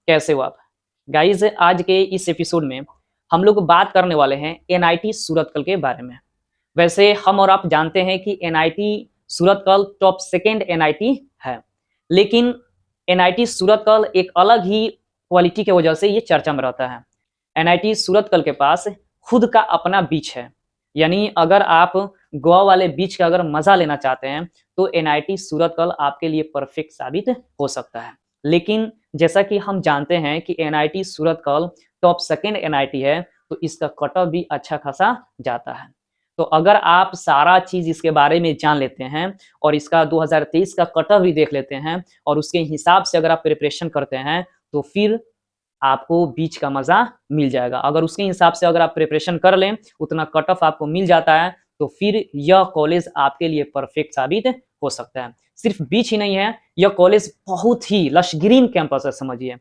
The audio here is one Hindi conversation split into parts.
कैसे हो आप? गाइस आज के इस एपिसोड में हम लोग बात करने वाले हैं एनआईटी सूरतकल के बारे में। वैसे हम और आप जानते हैं कि NIT Surathkal top second NIT है। लेकिन एनआईटी सूरतकल एक अलग ही क्वालिटी की वजह से ये चर्चा में रहता है। एनआईटी सूरतकल के पास खुद का अपना बीच है। यानी अगर आप गोवा वाले बीच का अगर मजा लेना चाहते हैं तो एनआईटी सूरतकल आपके लिए परफेक्ट साबित हो सकता है। लेकिन जैसा कि हम जानते हैं कि NIT Surathkal top second NIT है, तो इसका कट ऑफ भी अच्छा खासा जाता है। तो अगर आप सारा चीज इसके बारे में जान लेते हैं और इसका 2023 का कट ऑफ भी देख लेते हैं और उसके हिसाब से अगर आप प्रिपरेशन करते हैं तो फिर आपको बीच का मजा मिल जाएगा। अगर उसके हिसाब से अगर आप प्रिपरेशन कर लें, उतना कट ऑफ आपको मिल जाता है, तो फिर यह कॉलेज आपके लिए परफेक्ट साबित हो सकता है। सिर्फ बीच ही नहीं है, यह कॉलेज बहुत ही लश ग्रीन कैंपस है, समझिए।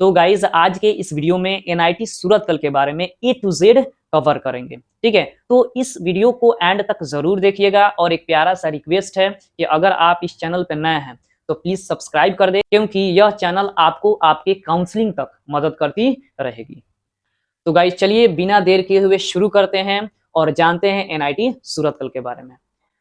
तो गाइज आज के इस वीडियो में एनआईटी सूरतकल के बारे में ए टू जेड कवर करेंगे। ठीक है, तो इस वीडियो को एंड तक जरूर देखिएगा और एक प्यारा सा रिक्वेस्ट है कि अगर आप इस चैनल पर नए हैं तो प्लीज सब्सक्राइब कर दे, क्योंकि यह चैनल आपको आपके काउंसलिंग तक मदद करती रहेगी। तो गाइज चलिए बिना देर किए हुए शुरू करते हैं और जानते हैं एनआईटी सूरतकल के बारे में।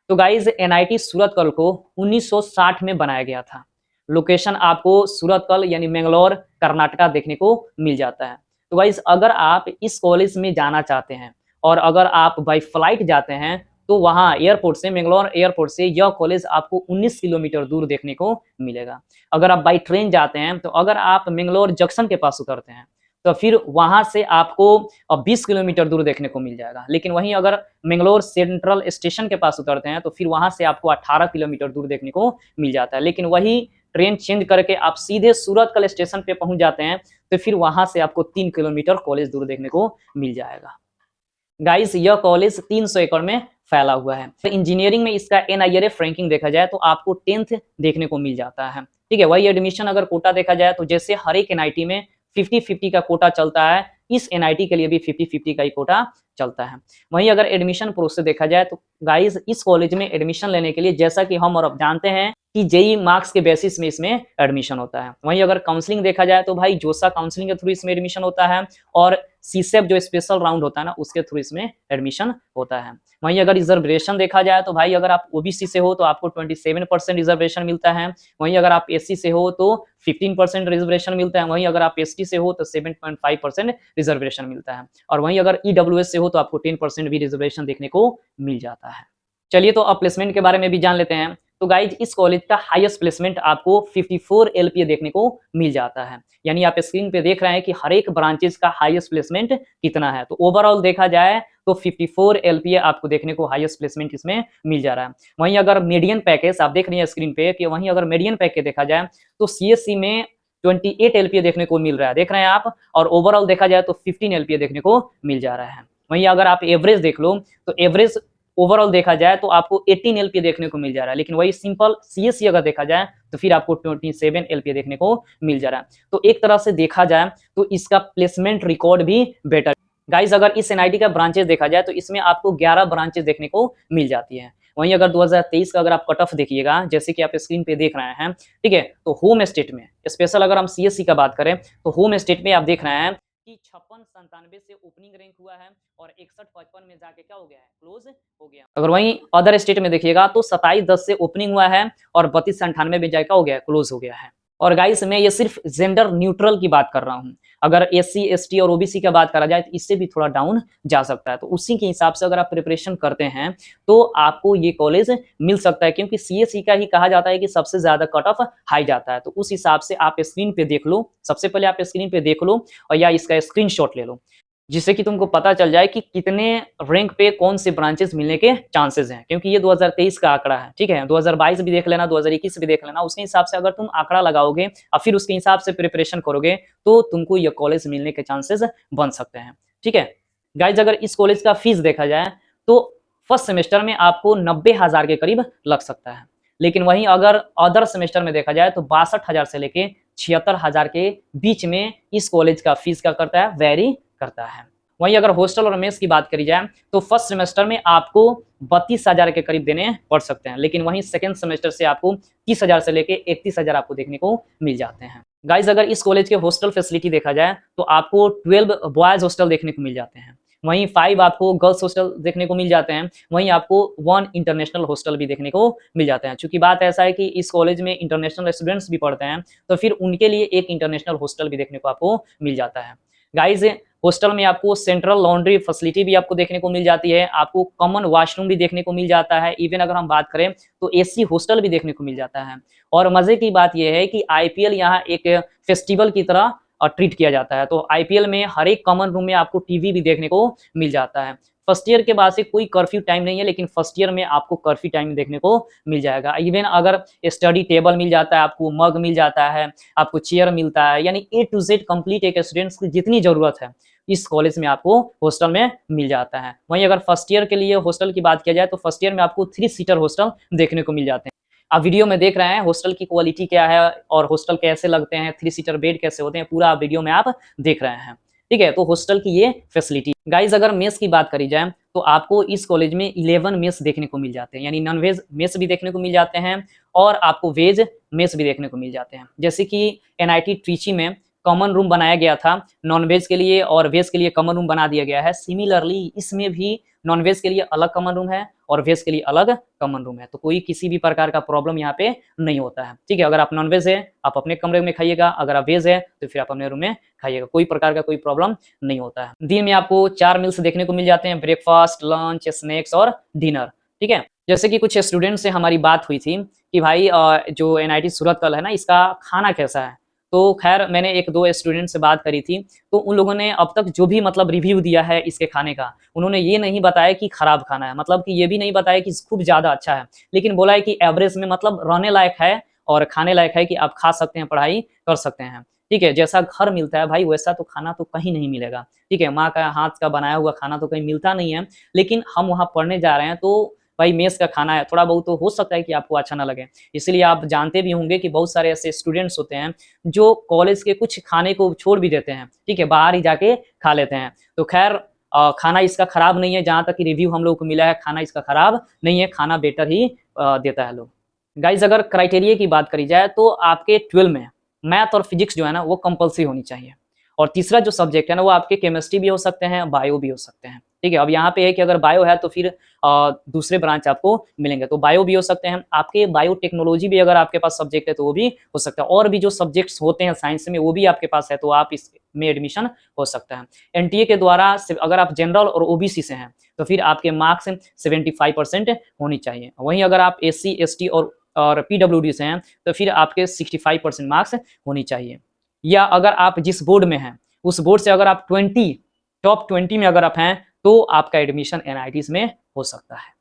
तो गाइज एनआईटी सूरतकल को 1960 में बनाया गया था। लोकेशन आपको सूरतकल यानी मैंगलोर कर्नाटका देखने को मिल जाता है। तो गाइज अगर आप इस कॉलेज में जाना चाहते हैं और अगर आप बाई फ्लाइट जाते हैं तो वहाँ एयरपोर्ट से, मैंगलोर एयरपोर्ट से यह कॉलेज आपको 19 किलोमीटर दूर देखने को मिलेगा। अगर आप बाई ट्रेन जाते हैं तो अगर आप मैंगलोर जंक्शन के पास उतरते हैं तो फिर वहां से आपको 20 किलोमीटर दूर देखने को मिल जाएगा। लेकिन वहीं अगर मैंगलोर सेंट्रल स्टेशन के पास उतरते हैं तो फिर वहां से आपको 18 किलोमीटर दूर देखने को मिल जाता है। लेकिन वही ट्रेन चेंज करके आप सीधे सूरतकल स्टेशन पे पहुंच जाते हैं तो फिर वहां से आपको 3 किलोमीटर कॉलेज दूर देखने को मिल जाएगा। गाइस यह कॉलेज 300 एकड़ में फैला हुआ है। तो इंजीनियरिंग में इसका एनआईआरएफ रैंकिंग देखा जाए तो आपको 10th देखने को मिल जाता है। ठीक है, वही एडमिशन अगर कोटा देखा जाए तो जैसे हर एक एनआईटी में 50-50 का कोटा चलता है, इस एनआईटी के लिए भी 50-50 का ही कोटा चलता है। वहीं अगर एडमिशन प्रोसेस देखा जाए तो गाइस इस कॉलेज में एडमिशन लेने के लिए जैसा कि हम और अब जानते हैं कि जेई मार्क्स के बेसिस में इसमें एडमिशन होता है। वहीं अगर काउंसलिंग देखा जाए तो भाई जोसा काउंसलिंग के थ्रू इसमें एडमिशन होता है और सीसेप जो स्पेशल राउंड होता है ना उसके थ्रू इसमें एडमिशन होता है। वहीं अगर रिजर्वेशन देखा जाए तो भाई अगर आप ओबीसी से हो तो आपको 27% रिजर्वेशन मिलता है। वहीं अगर आप एससी से हो तो 15% रिजर्वेशन मिलता है। वहीं अगर आप एसटी से हो तो 7.5% रिजर्वेशन मिलता है। और वहीं अगर ईडब्ल्यूएस से हो तो आपको 10% भी रिजर्वेशन देखने को मिल जाता है। चलिए तो अब प्लेसमेंट के बारे में भी जान लेते हैं। तो गाइज इस कॉलेज का हाईएस्ट प्लेसमेंट आपको 54 एलपीए देखने को मिल जाता है। यानी आप स्क्रीन पे देख रहे हैं कि हर एक ब्रांचेस का हाईएस्ट प्लेसमेंट कितना है। तो ओवरऑल देखा जाए तो 54 एलपीए आपको देखने को हाईएस्ट प्लेसमेंट इसमें मिल जा रहा है। वहीं अगर मीडियन पैकेज आप देख रही हैं स्क्रीन पे कि वहीं अगर मीडियन पैकेज देखा जाए तो सीएससी में 28 एलपीए देखने को मिल रहा है, देख रहे हैं आप। और ओवरऑल देखा जाए तो 15 एलपीए देखने को मिल जा रहा है। वहीं अगर आप एवरेज देख लो तो एवरेज ओवरऑल देखा जाए तो आपको 18 एलपीए देखने को मिल जा रहा है। लेकिन वही सिंपल सीएससी अगर देखा जाए तो फिर आपको 27 एलपीए देखने को मिल जा रहा है। तो एक तरह से देखा जाए तो इसका प्लेसमेंट रिकॉर्ड भी बेटर। गाइस अगर इस एनआईटी का ब्रांचेस देखा जाए तो इसमें आपको 11 ब्रांचेस देखने को मिल जाती है। वहीं अगर 2023 का अगर आप कट ऑफ देखिएगा, जैसे कि आप स्क्रीन पे देख रहे हैं, ठीक है, तो होम स्टेट में स्पेशल अगर हम सीएससी का बात करें तो होम स्टेट में आप देख रहे हैं कि 56-97 से ओपनिंग रैंक हुआ है और 61-55 में जाके क्या हो गया है, क्लोज हो गया। अगर वहीं अदर स्टेट में देखिएगा तो 27-10 से ओपनिंग हुआ है और 32-98 में जाके क्या हो गया है, क्लोज हो गया है। और गाइस मैं ये सिर्फ जेंडर न्यूट्रल की बात कर रहा हूँ। अगर एससी, एसटी और ओबीसी का बात करा जाए तो इससे भी थोड़ा डाउन जा सकता है। तो उसी के हिसाब से अगर आप प्रिपरेशन करते हैं तो आपको ये कॉलेज मिल सकता है, क्योंकि सीएससी का ही कहा जाता है कि सबसे ज्यादा कट ऑफ हाई जाता है। तो उस हिसाब से आप स्क्रीन पे देख लो, सबसे पहले आप स्क्रीन पे देख लो और या इसका स्क्रीनशॉट ले लो, जिससे कि तुमको पता चल जाए कि कितने रैंक पे कौन से ब्रांचेस मिलने के चांसेस हैं, क्योंकि ये 2023 का आंकड़ा है, ठीक है। 2022 भी देख लेना, 2021 भी देख लेना, उसके हिसाब से अगर तुम आंकड़ा लगाओगे और फिर उसके हिसाब से प्रिपरेशन करोगे तो तुमको ये कॉलेज मिलने के चांसेस बन सकते हैं, ठीक है। गाइज अगर इस कॉलेज का फीस देखा जाए तो फर्स्ट सेमेस्टर में आपको 90,000 के करीब लग सकता है, लेकिन वहीं अगर अदर सेमेस्टर में देखा जाए तो 62,000 से लेके 76,000 के बीच में इस कॉलेज का फीस क्या करता है, वेरी करता है। वहीं अगर हॉस्टल और मेस की बात करी जाए तो फर्स्ट सेमेस्टर में आपको 32,000 के करीब देने पड़ सकते हैं, लेकिन वहीं सेकंड सेमेस्टर से आपको 30,000 से लेके 31,000 आपको देखने को मिल जाते हैं। गाइज अगर इस कॉलेज के हॉस्टल फैसिलिटी देखा जाए तो आपको 12 बॉयज हॉस्टल देखने को मिल जाते हैं, वहीं 5 आपको गर्ल्स हॉस्टल देखने को मिल जाते हैं, वहीं आपको 1 इंटरनेशनल हॉस्टल भी देखने को मिल जाते हैं। चूंकि बात ऐसा है कि इस कॉलेज में इंटरनेशनल स्टूडेंट्स भी पढ़ते हैं तो फिर उनके लिए एक इंटरनेशनल हॉस्टल भी देखने को आपको मिल जाता है। गाइज हॉस्टल में आपको सेंट्रल लॉन्ड्री फैसिलिटी भी आपको देखने को मिल जाती है, आपको कॉमन वॉशरूम भी देखने को मिल जाता है, इवन अगर हम बात करें तो एसी हॉस्टल भी देखने को मिल जाता है। और मजे की बात यह है कि आईपीएल यहाँ एक फेस्टिवल की तरह ट्रीट किया जाता है। तो आईपीएल में हर एक कॉमन रूम में आपको टीवी भी देखने को मिल जाता है। फर्स्ट ईयर के बाद से कोई कर्फ्यू टाइम नहीं है, लेकिन फर्स्ट ईयर में आपको कर्फ्यू टाइम देखने को मिल जाएगा। इवन अगर स्टडी टेबल मिल जाता है, आपको मग मिल जाता है, आपको चेयर मिलता है, यानी ए टू जेड कंप्लीट एक स्टूडेंट्स की जितनी जरूरत है इस कॉलेज में आपको हॉस्टल में मिल जाता है। वहीं अगर फर्स्ट ईयर के लिए हॉस्टल की बात किया जाए तो फर्स्ट ईयर में आपको 3 सीटर हॉस्टल देखने को मिल जाते हैं। आप वीडियो में देख रहे हैं हॉस्टल की क्वालिटी क्या है और हॉस्टल कैसे लगते हैं, 3 सीटर बेड कैसे होते हैं, पूरा वीडियो में आप देख रहे हैं, ठीक है। तो हॉस्टल की ये फैसिलिटी। गाइज अगर मेस की बात करी जाए तो आपको इस कॉलेज में 11 मेस देखने को मिल जाते हैं, यानी नॉन वेज मेस भी देखने को मिल जाते हैं और आपको वेज मेस भी देखने को मिल जाते हैं। जैसे कि एनआईटी ट्रिची में कॉमन रूम बनाया गया था नॉन वेज के लिए और वेज के लिए कॉमन रूम बना दिया गया है, सिमिलरली इसमें भी नॉन वेज के लिए अलग कॉमन रूम है और वेज के लिए अलग कॉमन रूम है। तो कोई किसी भी प्रकार का प्रॉब्लम यहाँ पे नहीं होता है, ठीक है। अगर आप नॉन वेज है आप अपने कमरे में खाइएगा, अगर आप वेज है तो फिर आप अपने रूम में खाइएगा, कोई प्रकार का कोई प्रॉब्लम नहीं होता है। दिन में आपको 4 मील्स देखने को मिल जाते हैं, ब्रेकफास्ट, लंच, स्नैक्स और डिनर, ठीक है। जैसे कि कुछ स्टूडेंट से हमारी बात हुई थी कि भाई जो एनआईटी सूरतकल है ना, इसका खाना कैसा है। तो खैर मैंने 1-2 स्टूडेंट से बात करी थी, तो उन लोगों ने अब तक जो भी मतलब रिव्यू दिया है इसके खाने का, उन्होंने ये नहीं बताया कि खराब खाना है, मतलब कि ये भी नहीं बताया कि खूब ज़्यादा अच्छा है, लेकिन बोला है कि एवरेज में मतलब रहने लायक है और खाने लायक है कि आप खा सकते हैं, पढ़ाई कर सकते हैं, ठीक है। जैसा घर मिलता है भाई वैसा तो खाना तो कहीं नहीं मिलेगा, ठीक है। माँ का हाथ का बनाया हुआ खाना तो कहीं मिलता नहीं है, लेकिन हम वहाँ पढ़ने जा रहे हैं तो भाई मेस का खाना है, थोड़ा बहुत तो हो सकता है कि आपको अच्छा ना लगे। इसलिए आप जानते भी होंगे कि बहुत सारे ऐसे स्टूडेंट्स होते हैं जो कॉलेज के कुछ खाने को छोड़ भी देते हैं, ठीक है, बाहर ही जाके खा लेते हैं। तो खैर खाना इसका खराब नहीं है, जहाँ तक कि रिव्यू हम लोग को मिला है खाना इसका खराब नहीं है, खाना बेटर ही देता है लोग। गाइज अगर क्राइटेरिया की बात करी जाए तो आपके 12 में मैथ और फिजिक्स जो है ना वो कंपलसरी होनी चाहिए, और तीसरा जो सब्जेक्ट है ना वो आपके केमिस्ट्री भी हो सकते हैं, बायो भी हो सकते हैं, ठीक है। अब यहाँ पे है कि अगर बायो है तो फिर दूसरे ब्रांच आपको मिलेंगे, तो बायो भी हो सकते हैं आपके, बायोटेक्नोलॉजी भी अगर आपके पास सब्जेक्ट है तो वो भी हो सकता है, और भी जो सब्जेक्ट्स होते हैं साइंस में वो भी आपके पास है तो आप इसमें एडमिशन हो सकता है। एनटीए के द्वारा अगर आप जनरल और ओबीसी से हैं तो फिर आपके मार्क्स 75% होनी चाहिए। वहीं अगर आप एससी, एसटी और पीडब्ल्यूडी से हैं तो फिर आपके 65% मार्क्स होनी चाहिए। या अगर आप जिस बोर्ड में हैं उस बोर्ड से अगर आप टॉप 20 में अगर आप हैं तो आपका एडमिशन एनआईटीज में हो सकता है।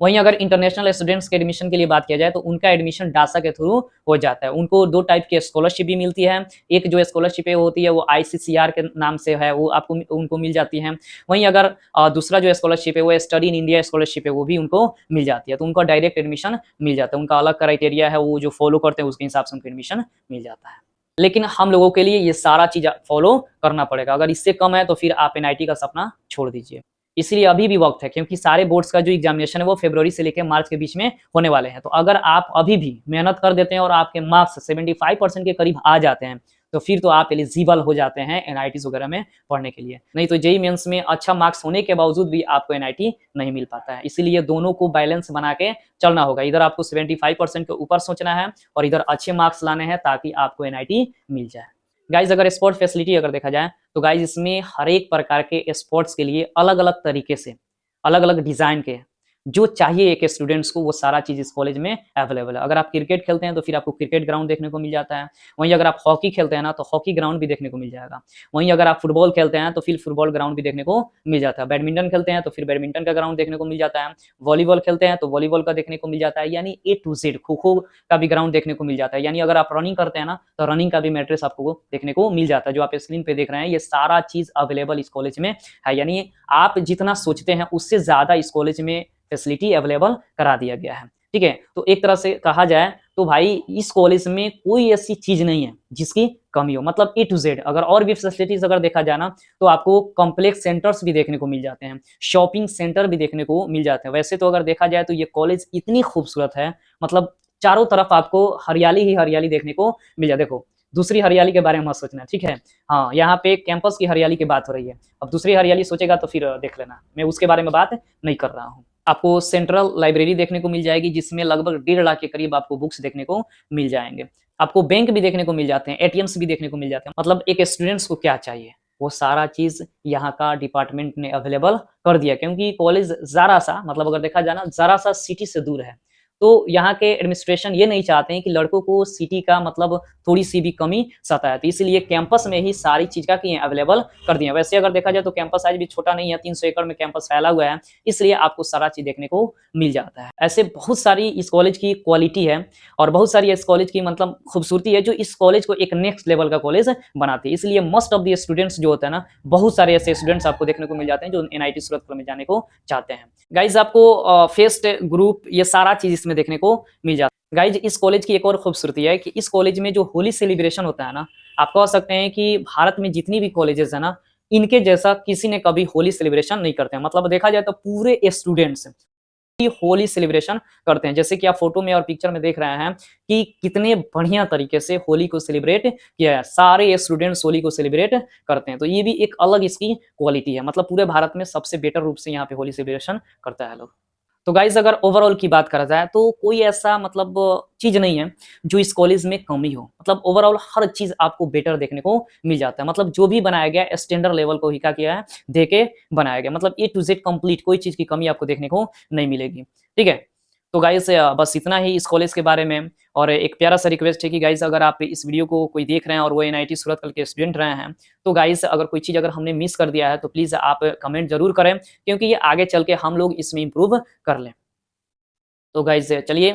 वहीं अगर इंटरनेशनल स्टूडेंट्स के एडमिशन की बात किया जाए तो उनका एडमिशन डासा के थ्रू हो जाता है। उनको 2 टाइप की स्कॉलरशिप भी मिलती है, एक जो स्कॉलरशिप होती है वो आईसीसीआर के नाम से है, वो आपको उनको मिल जाती है। वहीं अगर दूसरा जो स्कॉलरशिप है वो स्टडी इन इंडिया स्कॉलरशिप है, वो भी उनको मिल जाती है, तो उनका डायरेक्ट एडमिशन मिल जाता है। उनका अलग क्राइटेरिया है, वो जो फॉलो करते हैं उसके हिसाब से उनको एडमिशन मिल जाता है। लेकिन हम लोगों के लिए ये सारा चीज़ फॉलो करना पड़ेगा। अगर इससे कम है तो फिर आप एनआईटी का सपना छोड़ दीजिए। इसलिए अभी भी वक़्त है, क्योंकि सारे बोर्ड्स का जो एग्ज़ामिनेशन है वो फ़रवरी से लेके मार्च के बीच में होने वाले हैं। तो अगर आप अभी भी मेहनत कर देते हैं और आपके मार्क्स 75% के करीब आ जाते हैं, तो फिर तो आप एलिजिबल हो जाते हैं एनआईटीज़ वगैरह में पढ़ने के लिए। नहीं तो जेईई मेंस में अच्छा मार्क्स होने के बावजूद भी आपको एनआईटी नहीं मिल पाता है। इसीलिए दोनों को बैलेंस बना के चलना होगा। इधर आपको 75% के ऊपर सोचना है और इधर अच्छे मार्क्स लाने हैं ताकि आपको एनआईटी मिल जाए। गाइज़ अगर स्पोर्ट फैसिलिटी अगर देखा जाए तो गाइज़ इसमें हर एक प्रकार के स्पोर्ट्स के लिए अलग-अलग तरीके से, अलग-अलग डिज़ाइन के जो चाहिए एक स्टूडेंट्स को वो सारा चीज़ इस कॉलेज में अवेलेबल है। अगर आप क्रिकेट खेलते हैं तो फिर आपको क्रिकेट ग्राउंड देखने को मिल जाता है। वहीं अगर आप हॉकी खेलते हैं ना तो हॉकी ग्राउंड भी देखने को मिल जाएगा। वहीं अगर आप फुटबॉल खेलते हैं तो फिर फुटबॉल ग्राउंड भी देखने को मिल जाता है। बैडमिंटन खेलते हैं तो फिर बैडमिंटन का ग्राउंड देखने को मिल जाता है। वॉलीबॉल खेलते हैं तो वॉलीबॉल का देखने को मिल जाता है। यानी ए टू ज़ेड खो-खो का भी ग्राउंड देखने को मिल जाता है। यानी अगर आप रनिंग करते हैं ना तो रनिंग का भी मैट्रेस आपको देखने को मिल जाता है। जो आप स्क्रीन पे देख रहे हैं ये सारा चीज़ अवेलेबल इस कॉलेज में है। यानी आप जितना सोचते हैं उससे ज़्यादा इस कॉलेज में फैसिलिटी अवेलेबल करा दिया गया है। ठीक है? तो एक तरह से कहा जाए तो भाई इस कॉलेज में कोई ऐसी चीज़ नहीं है जिसकी कमी हो। मतलब ए टू ज़ेड अगर और भी फैसिलिटीज़ अगर देखा जाए ना तो आपको कॉम्प्लेक्स सेंटर्स भी देखने को मिल जाते हैं, शॉपिंग सेंटर भी देखने को मिल जाते हैं। वैसे तो अगर देखा जाए तो ये कॉलेज इतनी खूबसूरत है, मतलब चारों तरफ आपको हरियाली ही हरियाली देखने को मिल जाए। देखो, दूसरी हरियाली के बारे में मत सोचना, ठीक है? हाँ, यहाँ पे कैंपस की हरियाली की बात हो रही है। अब दूसरी हरियाली सोचेगा तो फिर देख लेना, मैं उसके बारे में बात नहीं कर रहा हूँ। आपको सेंट्रल लाइब्रेरी देखने को मिल जाएगी जिसमें लगभग 1.5 लाख के करीब आपको बुक्स देखने को मिल जाएँगे। आपको बैंक भी देखने को मिल जाते हैं, एटीएम्स भी देखने को मिल जाते हैं। मतलब एक स्टूडेंट्स को क्या चाहिए, वो सारा चीज़ यहाँ का डिपार्टमेंट ने अवेलेबल कर दिया क्योंकि कॉलेज ज़रा-सा मतलब अगर देखा जाए ना ज़रा-सा सिटी से दूर है। तो यहाँ के एडमिनिस्ट्रेशन ये नहीं चाहते हैं कि लड़कों को सिटी का मतलब थोड़ी-सी भी कमी सताए। तो इसलिए कैंपस में ही सारी चीज़ क्या किए हैं अवेलेबल कर दिए हैं। वैसे अगर देखा जाए तो कैंपस आज भी छोटा नहीं है, 300 एकड़ में कैंपस फैला हुआ है। इसलिए आपको सारा चीज़ देखने को मिल जाता है। ऐसे बहुत सारी इस कॉलेज की क्वालिटी है और बहुत सारी इस कॉलेज की मतलब खूबसूरती है जो इस कॉलेज को एक नेक्स्ट लेवल का कॉलेज बनाती है। इसलिए मोस्ट ऑफ द स्टूडेंट्स जो होता है ना, बहुत सारे ऐसे स्टूडेंट्स आपको देखने को मिल जाते हैं जो एनआईटी सूरतगढ़ में जाने को चाहते हैं। गाइज़ आपको फेस्ट ग्रुप ये सारा चीज़ इसमें देखने को मिल जाता है। गाइज़ इस कॉलेज की एक और खूबसूरती है कि इस कॉलेज में जो होली सेलिब्रेशन होता है ना, आप कह सकते हैं कि भारत में जितनी भी कॉलेजेस है ना, इनके जैसा किसी ने कभी होली सेलिब्रेशन नहीं करते हैं। मतलब देखा जाए तो पूरे स्टूडेंट्स होली सेलिब्रेशन करते हैं। जैसे कि आप फ़ोटो में और पिक्चर में देख रहे हैं कि कितने बढ़िया तरीके से होली को सेलिब्रेट किया है। सारे स्टूडेंट्स होली को सेलिब्रेट करते हैं। तो ये भी एक अलग इसकी क्वालिटी है। मतलब पूरे भारत में सबसे बेटर रूप से यहाँ पे होली सेलिब्रेशन करता है लोग। तो गाइज़ अगर ओवरऑल की बात करा जाए तो कोई ऐसा मतलब चीज़ नहीं है जो इस कॉलेज में कमी हो। मतलब ओवरऑल हर चीज़ आपको बेटर देखने को मिल जाता है। मतलब जो भी बनाया गया है स्टैंडर्ड लेवल को ही क्या किया है, दे के बनाया गया। मतलब ए टू ज़ेड कंप्लीट कोई चीज़ की कमी आपको देखने को नहीं मिलेगी। ठीक है? तो गाइज़ बस इतना ही इस कॉलेज के बारे में और एक प्यारा-सा रिक्वेस्ट है कि गाइज़ अगर आप इस वीडियो को कोई देख रहे हैं और वो एनआईटी सूरतगढ़ के स्टूडेंट रहे हैं, तो गाइज़ अगर कोई चीज़ अगर हमने मिस कर दिया है तो प्लीज़ आप कमेंट ज़रूर करें क्योंकि ये आगे चल के हम लोग इसमें इम्प्रूव कर लें। तो गाइज़ चलिए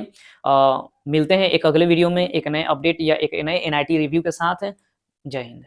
मिलते हैं एक अगले वीडियो में एक नए अपडेट या एक नए एनआईटी रिव्यू के साथ। जय हिंद।